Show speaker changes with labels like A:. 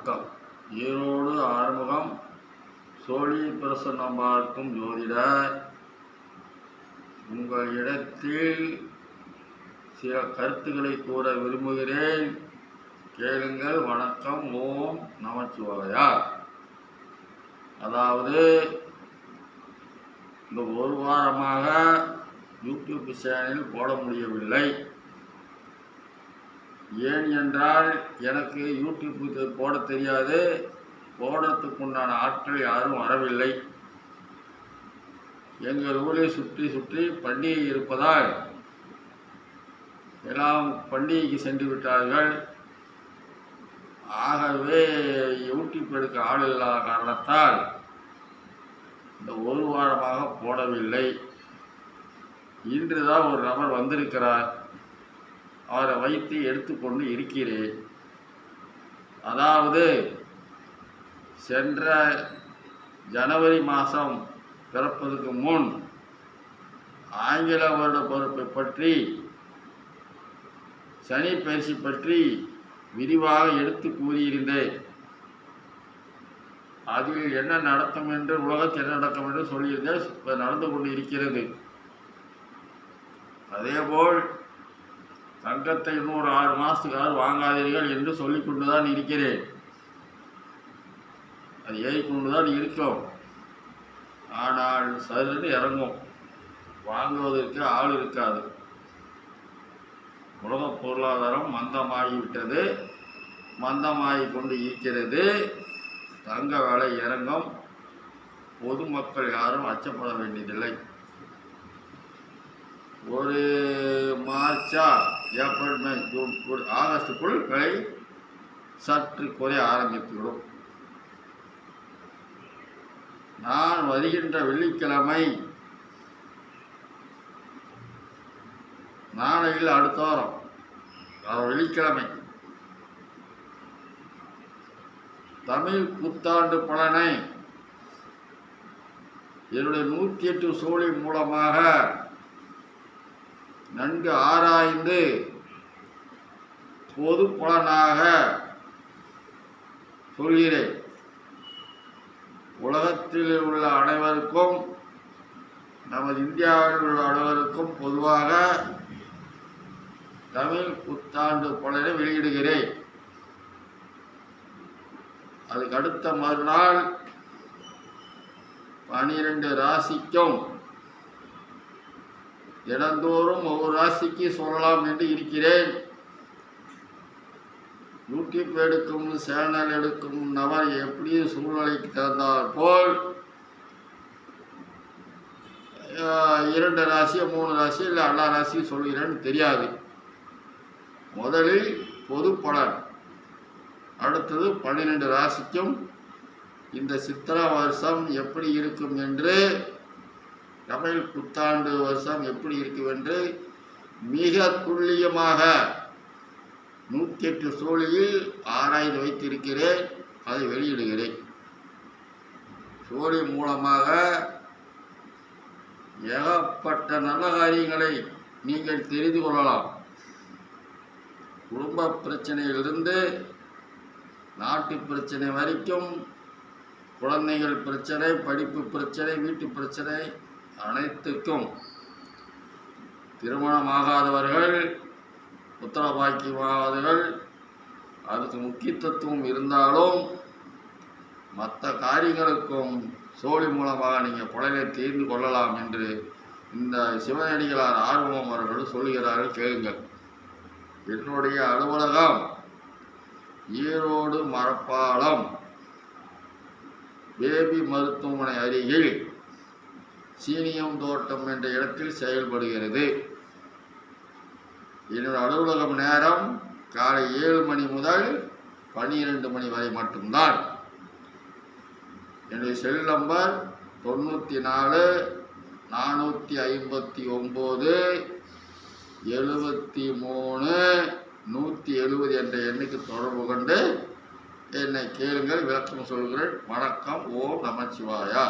A: வணக்கம். ஈரோடு ஆறுமுகம். சோழி பிரசன்னம் பார்க்கும் ஜோதிடர். உங்கள் இடத்தில் சில கருத்துக்களை கூற விரும்புகிறேன். கேளுங்கள். வணக்கம். ஓம் நமச்சிவாயா. அதாவது இந்த ஒரு வாரமாக யூடியூப் சேனலில் போட முடியவில்லை. ஏன் என்றால் எனக்கு யூடியூப்புக்கு போட தெரியாது. போடுறதுக்கு உண்டான ஆட்கள் யாரும் வரவில்லை. எங்கள் ஊரை சுற்றி சுற்றி பண்டிகை இருப்பதால் எல்லாம் பண்டிகைக்கு சென்று விட்டார்கள். ஆகவே யூடியூப் எடுக்க ஆள் இல்லாத காரணத்தால் இந்த ஒரு வாரமாக போடவில்லை. இன்றுதான் ஒரு நபர் வந்திருக்கிறார். அவரை வைத்து எடுத்துக்கொண்டு இருக்கிறேன். அதாவது சென்ற ஜனவரி மாதம் பிறப்பதற்கு முன் ஆங்கில வருட பொறுப்பை பற்றி, சனி பயிற்சி பற்றி விரிவாக எடுத்து கூறியிருந்தேன். அதில் என்ன நடக்கும் என்று, உலகத்தில் என்ன நடக்கும் என்று சொல்லியிருந்தேன். இப்போ நடந்து கொண்டு இருக்கிறது. அதேபோல் தங்கத்தை இன்னொரு 6 மாதத்துக்காக வாங்காதீர்கள் என்று சொல்லிக்கொண்டு தான் இருக்கிறேன். அது ஏறிக்கொண்டு தான் இருக்கும். ஆனால் சருன்னு இறங்கும். வாங்குவதற்கு ஆள் இருக்காது. உலக பொருளாதாரம் மந்தமாகிவிட்டது. மந்தமாகி கொண்டு இருக்கிறது. தங்க விலை இறங்கும். பொதுமக்கள் யாரும் அச்சப்பட வேண்டியதில்லை. ஒரு மார்ச்சா, ஏப்ரல், மே, ஜூன், ஆகஸ்டுக்குள் விலை சற்று குறைய ஆரம்பித்துவிடும். நான் வருகின்ற வெள்ளிக்கிழமை, நாளையில் அடுத்த வாரம் வெள்ளிக்கிழமை தமிழ் புத்தாண்டு பலனை என்னுடைய 108 சோழி மூலமாக நன்கு ஆராய்ந்து பொது பலனாக சொல்கிறேன். உலகத்தில் உள்ள அனைவருக்கும், நமது இந்தியாவில் உள்ள அனைவருக்கும் பொதுவாக தமிழ் புத்தாண்டு பலனை வெளியிடுகிறேன். அதுக்கு அடுத்த மறுநாள் 12 ராசிக்கும் தினந்தோறும் ஒவ்வொரு ராசிக்கு சொல்லலாம் என்று இருக்கிறேன். யூடியூப் எடுக்கும், சேனல் எடுக்கும் நபர் எப்படி சூழ்நிலைக்கு தகுந்தால் போல் 2 ராசி, 3 ராசி, இல்லை எல்லா ராசியும் சொல்கிறேன்னு தெரியாது. முதலில் பொது பலன், அடுத்தது 12 ராசிக்கும் இந்த சித்திரை வருஷம் எப்படி இருக்கும் என்று, தமிழ் புத்தாண்டு வருஷம் எப்படி இருக்கும் என்று மிக துல்லியமாக 108 சோழியில் ஆராய்ந்து வைத்திருக்கிறேன். அதை வெளியிடுகிறேன். சோழி மூலமாக ஏகப்பட்ட நல்ல காரியங்களை நீங்கள் தெரிந்து கொள்ளலாம். குடும்ப பிரச்சனையிலிருந்து நாட்டு பிரச்சனை வரைக்கும், குழந்தைகள் பிரச்சனை, படிப்பு பிரச்சனை, வீட்டு பிரச்சனை அனைத்துக்கும், திருமணமாகாதவர்கள், புத்திரபாக்கியமாகாதவர்கள், அதுக்கு முக்கியத்துவம் இருந்தாலும் மற்ற காரியங்களுக்கும் சோழி மூலமாக நீங்கள் பலனை தீர்ந்து கொள்ளலாம் என்று இந்த சிவனடிகளார் ஆர்வம் அவர்கள் சொல்கிறார்கள். கேளுங்கள். என்னுடைய அலுவலகம் ஈரோடு மரப்பாலம் பேபி மருத்துவமனை அருகில் சீனியம் தோட்டம் என்ற இடத்தில் செயல்படுகிறது. என்னுடைய அலுவலகம் நேரம் காலை 7 மணி முதல் 12 மணி வரை மட்டும்தான். என்னுடைய செல் நம்பர் 94 459 73 170 என்ற எண்ணுக்கு தொடர்பு கொண்டு என்னை கேளுங்கள். விளக்கம் சொல்கிறேன். வணக்கம். ஓம் நமச்சிவாயா.